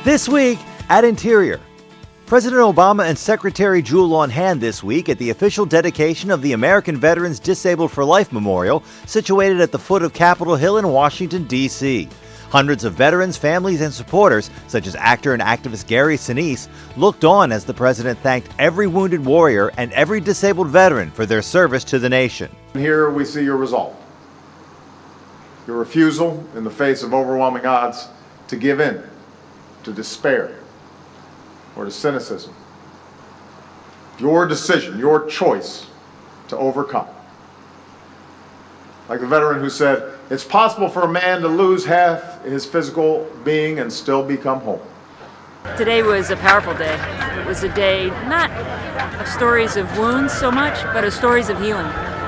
This week at Interior. President Obama and Secretary Jewell on hand this week at the official dedication of the American Veterans Disabled for Life Memorial, situated at the foot of Capitol Hill in Washington, D.C. Hundreds of veterans, families, and supporters, such as actor and activist Gary Sinise, looked on as the president thanked every wounded warrior and every disabled veteran for their service to the nation. Here we see your resolve, your refusal in the face of overwhelming odds to give in to despair or to cynicism. Your decision, your choice to overcome. Like the veteran who said, "It's possible for a man to lose half his physical being and still become whole." Today was a powerful day. It was a day not of stories of wounds so much, but of stories of healing,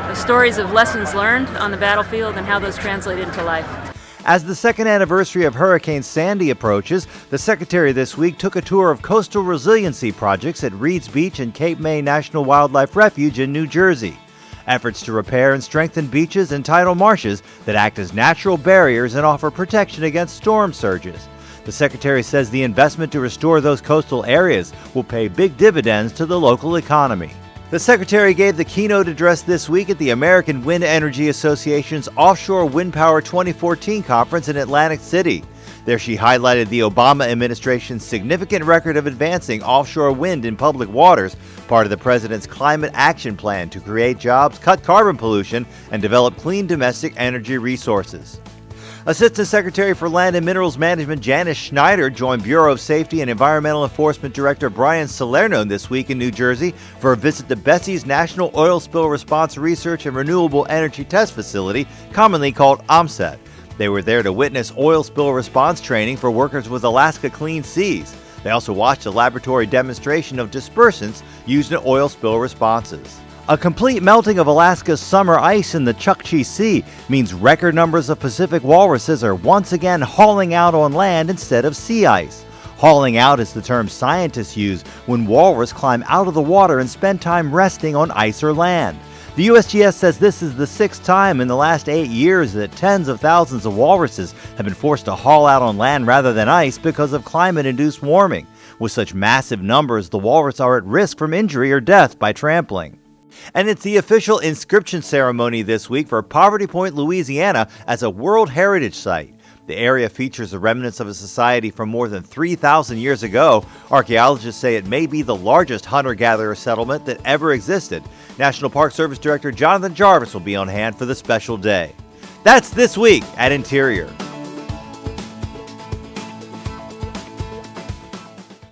of stories of lessons learned on the battlefield and how those translate into life. As the second anniversary of Hurricane Sandy approaches, the Secretary this week took a tour of coastal resiliency projects at Reed's Beach and Cape May National Wildlife Refuge in New Jersey. Efforts to repair and strengthen beaches and tidal marshes that act as natural barriers and offer protection against storm surges. The Secretary says the investment to restore those coastal areas will pay big dividends to the local economy. The Secretary gave the keynote address this week at the American Wind Energy Association's Offshore Windpower 2014 conference in Atlantic City. There she highlighted the Obama administration's significant record of advancing offshore wind in public waters, part of the president's climate action plan to create jobs, cut carbon pollution, and develop clean domestic energy resources. Assistant Secretary for Land and Minerals Management Janice Schneider joined Bureau of Safety and Environmental Enforcement Director Brian Salerno this week in New Jersey for a visit to Bessie's National Oil Spill Response Research and Renewable Energy Test Facility, commonly called OMSET. They were there to witness oil spill response training for workers with Alaska Clean Seas. They also watched a laboratory demonstration of dispersants used in oil spill responses. A complete melting of Alaska's summer ice in the Chukchi Sea means record numbers of Pacific walruses are once again hauling out on land instead of sea ice. Hauling out is the term scientists use when walrus climb out of the water and spend time resting on ice or land. The USGS says this is the sixth time in the last 8 years that tens of thousands of walruses have been forced to haul out on land rather than ice because of climate-induced warming. With such massive numbers, the walrus are at risk from injury or death by trampling. And it's the official inscription ceremony this week for Poverty Point, Louisiana as a World Heritage Site. The area features the remnants of a society from more than 3,000 years ago. Archaeologists say it may be the largest hunter-gatherer settlement that ever existed. National Park Service Director Jonathan Jarvis will be on hand for the special day. That's This Week at Interior.